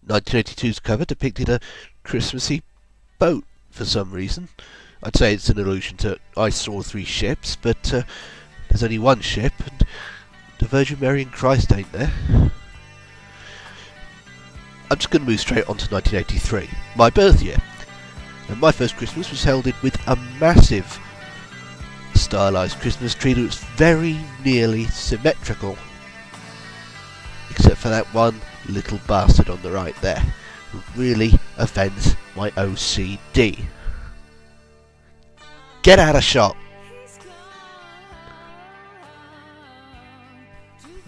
1982's cover depicted a Christmassy boat for some reason. I'd say it's an allusion to I saw three ships, but there's only one ship, and the Virgin Mary and Christ ain't there. I'm just going to move straight on to 1983, my birth year. And my first Christmas was heralded with a massive stylised Christmas tree that was very nearly symmetrical, except for that one little bastard on the right there, who really offends my OCD. Get out of shot!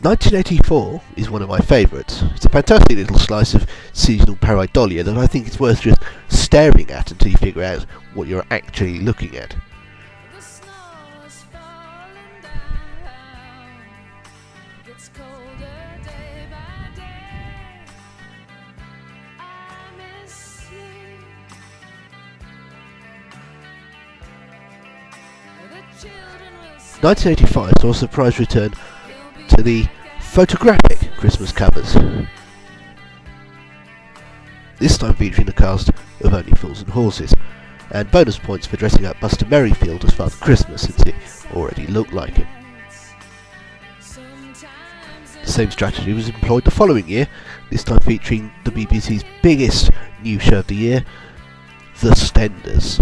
1984 is one of my favourites. It's a fantastic little slice of seasonal pareidolia that I think it's worth just staring at until you figure out what you're actually looking at. (1985) saw a surprise return to the Photographic Christmas covers, this time featuring a cast of Only Fools and Horses, and bonus points for dressing up Buster Merryfield as Father Christmas, since it already looked like him. The same strategy was employed the following year, this time featuring the BBC's biggest new show of the year, The Stenders.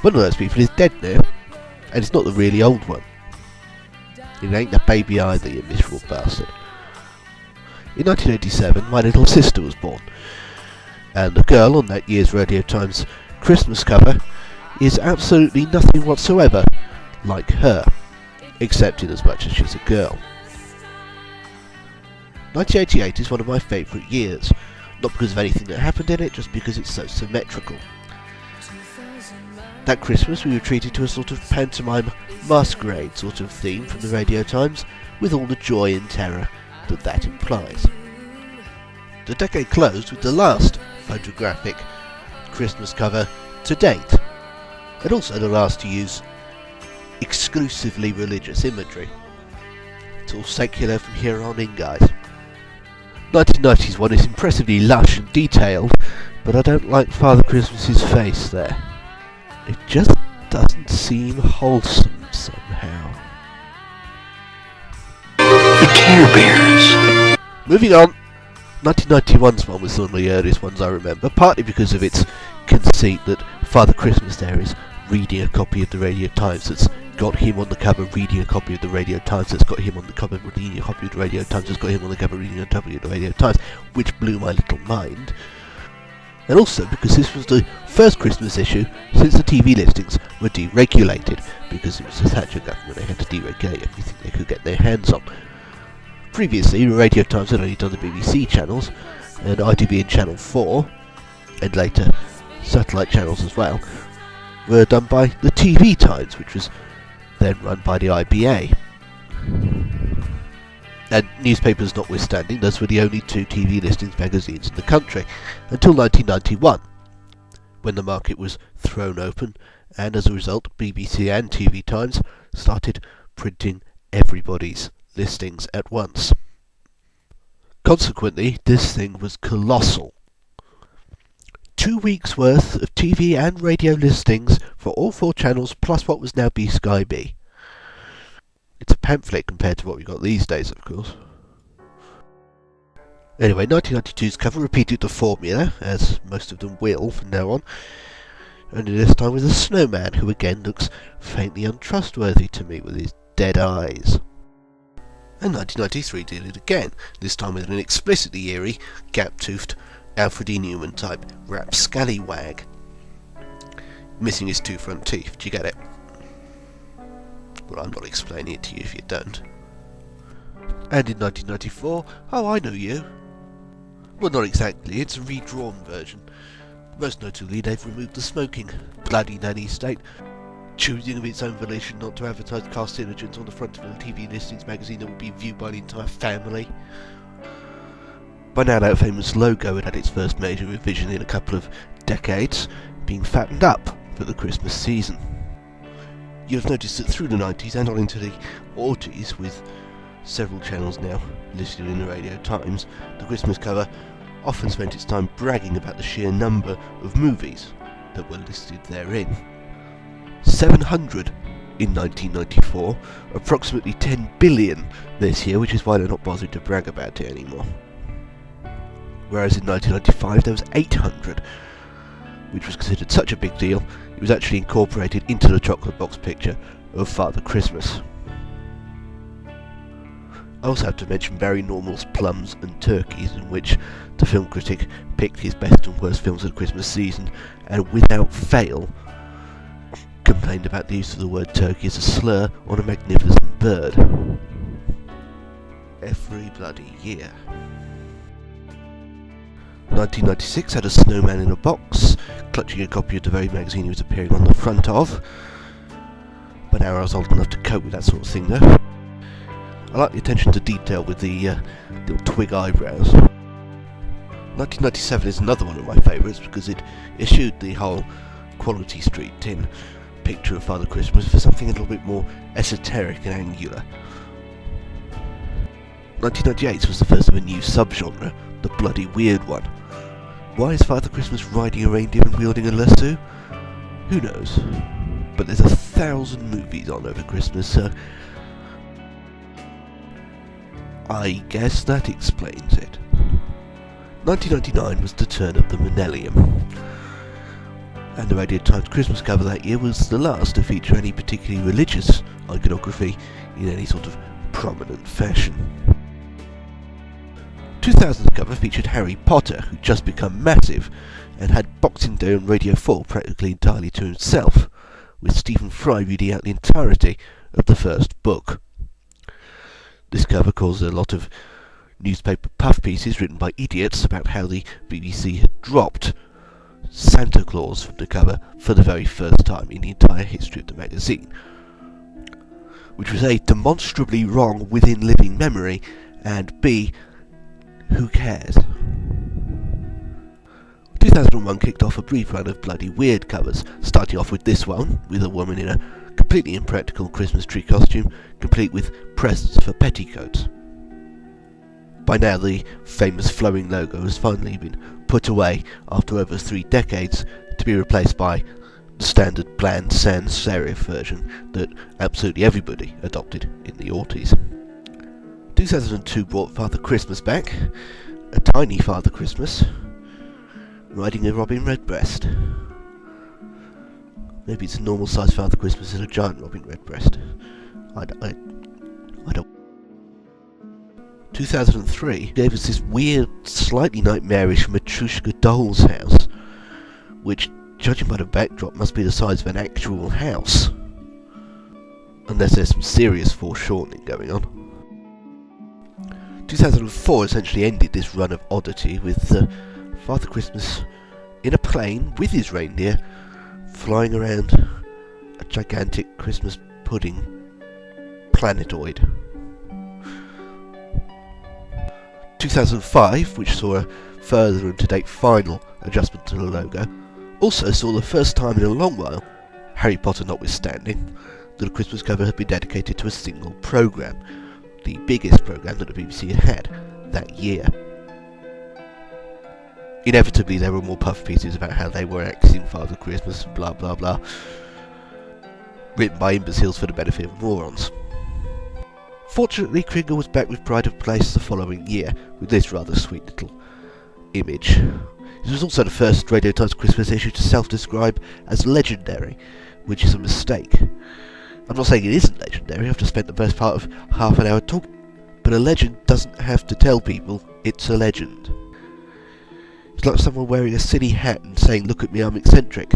One of those people is dead now, and it's not the really old one. It ain't the baby either, you miserable bastard. In 1987, my little sister was born, and the girl on that year's Radio Times Christmas cover is absolutely nothing whatsoever like her, except in as much as she's a girl. 1988 is one of my favourite years, not because of anything that happened in it, just because it's so symmetrical. That Christmas we were treated to a sort of pantomime masquerade sort of theme from the Radio Times, with all the joy and terror that implies. The decade closed with the last photographic Christmas cover to date, and also the last to use exclusively religious imagery. It's all secular from here on in, guys. 1990's one is impressively lush and detailed, but I don't like Father Christmas's face there. It just doesn't seem wholesome somehow. The Care Bears. Moving on, 1991's one was one of the earliest ones I remember, partly because of its conceit that Father Christmas there is reading a copy of the Radio Times that's got him on the cover, reading a copy of the Radio Times that's got him on the cover, reading a copy of the Radio Times that's got him on the cover, reading a copy of the Radio Times, which blew my little mind. And also because this was the first Christmas issue since the TV listings were deregulated, because it was the Thatcher government, they had to deregulate everything they could get their hands on. Previously, Radio Times had only done the BBC channels, and ITV Channel 4, and later satellite channels as well, were done by the TV Times, which was then run by the IBA. And newspapers notwithstanding, those were the only two TV listings magazines in the country, until 1991, when the market was thrown open, and as a result BBC and TV Times started printing everybody's listings at once. Consequently, this thing was colossal. 2 weeks worth of TV and radio listings for all four channels, plus what was now Sky B. It's a pamphlet compared to what we got these days, of course. Anyway, 1992's cover repeated the formula, as most of them will from now on, only this time with a snowman who again looks faintly untrustworthy to me with his dead eyes. And 1993 did it again, this time with an explicitly eerie, gap-toothed, Alfred E. Newman type rapscallywag. Missing his two front teeth, do you get it? Well, I'm not explaining it to you if you don't. And in 1994, oh, I know you. Well, not exactly, it's a redrawn version. Most notably, they've removed the smoking, bloody nanny state, choosing of its own volition not to advertise carcinogens on the front of a TV listings magazine that would be viewed by the entire family. By now, that famous logo had had its first major revision in a couple of decades, being fattened up for the Christmas season. You'll have noticed that through the 90s and on into the 80s, with several channels now listed in the Radio Times, the Christmas cover often spent its time bragging about the sheer number of movies that were listed therein. 700 in 1994, approximately 10 billion this year, which is why they're not bothered to brag about it anymore. Whereas in 1995 there was 800, which was considered such a big deal, it was actually incorporated into the chocolate box picture of Father Christmas. I also have to mention Barry Normal's Plums and Turkeys, in which the film critic picked his best and worst films of the Christmas season, and without fail complained about the use of the word turkey as a slur on a magnificent bird. Every bloody year. 1996 had a snowman in a box, clutching a copy of the very magazine he was appearing on the front of. By now I was old enough to cope with that sort of thing though. I like the attention to detail with the little twig eyebrows. 1997 is another one of my favourites because it issued the whole Quality Street tin picture of Father Christmas for something a little bit more esoteric and angular. 1998 was the first of a new subgenre, the bloody weird one. Why is Father Christmas riding a reindeer and wielding a lasso? Who knows? But there's 1,000 movies on over Christmas, so I guess that explains it. 1999 was the turn of the millennium, and the Radio Times Christmas cover that year was the last to feature any particularly religious iconography in any sort of prominent fashion. 2000's cover featured Harry Potter, who'd just become massive, and had Boxing Day on Radio 4 practically entirely to himself, with Stephen Fry reading out the entirety of the first book. This cover caused a lot of newspaper puff pieces written by idiots about how the BBC had dropped Santa Claus from the cover for the very first time in the entire history of the magazine, which was A, demonstrably wrong within living memory, and B, who cares? 2001 kicked off a brief run of bloody weird covers, starting off with this one, with a woman in a completely impractical Christmas tree costume, complete with presents for petticoats. By now the famous flowing logo has finally been put away after over 3 decades, to be replaced by the standard bland sans serif version that absolutely everybody adopted in the aughties. 2002 brought Father Christmas back, a tiny Father Christmas, riding a robin redbreast. Maybe it's a normal sized Father Christmas and a giant robin redbreast. I don't. 2003 gave us this weird, slightly nightmarish Matryoshka doll's house, which, judging by the backdrop, must be the size of an actual house. Unless there's some serious foreshortening going on. 2004 essentially ended this run of oddity with Father Christmas in a plane with his reindeer flying around a gigantic Christmas pudding planetoid. 2005, which saw a further and to-date final adjustment to the logo, also saw the first time in a long while, Harry Potter notwithstanding, that a Christmas cover had been dedicated to a single programme, the biggest programme that the BBC had that year. Inevitably there were more puff pieces about how they were axing Father Christmas and blah blah blah, written by imbeciles for the benefit of morons. Fortunately, Kringle was back with Pride of Place the following year, with this rather sweet little image. It was also the first Radio Times Christmas issue to self-describe as legendary, which is a mistake. I'm not saying it isn't legendary, I've just spent the first part of half an hour talking, but a legend doesn't have to tell people it's a legend. It's like someone wearing a silly hat and saying, "Look at me, I'm eccentric."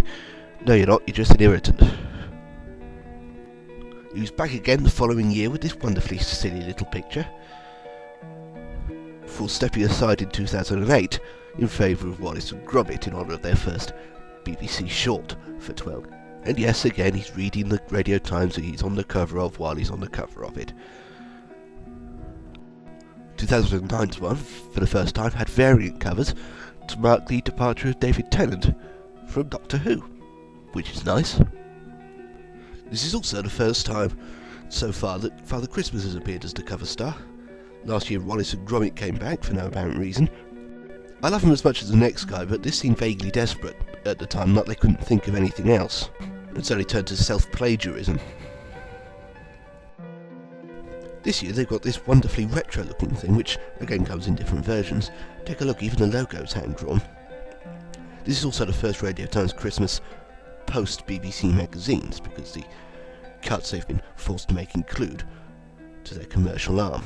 No, you're not, you're just an irritant. He was back again the following year with this wonderfully silly little picture, before stepping aside in 2008 in favour of Wallace and Gromit in honour of their first BBC short for 12. And yes, again, he's reading the Radio Times that he's on the cover of while he's on the cover of it. 2009's one, for the first time, had variant covers to mark the departure of David Tennant from Doctor Who, which is nice. This is also the first time so far that Father Christmas has appeared as the cover star. Last year Wallace and Gromit came back for no apparent reason, I love him as much as the next guy, but this seemed vaguely desperate at the time, like they couldn't think of anything else. And so they turned to self-plagiarism. This year they've got this wonderfully retro-looking thing, which again comes in different versions. Take a look, even the logo's hand-drawn. This is also the first Radio Times Christmas post-BBC magazines, because the cuts they've been forced to make include to their commercial arm,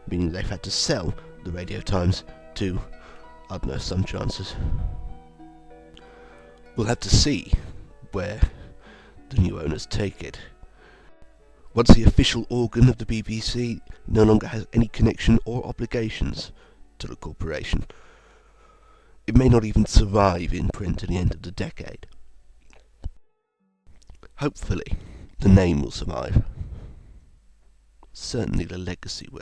meaning they've had to sell the Radio Times to, I don't know, some chances. We'll have to see where the new owners take it. Once the official organ of the BBC no longer has any connection or obligations to the corporation, it may not even survive in print at the end of the decade. Hopefully, the name will survive. Certainly the legacy will.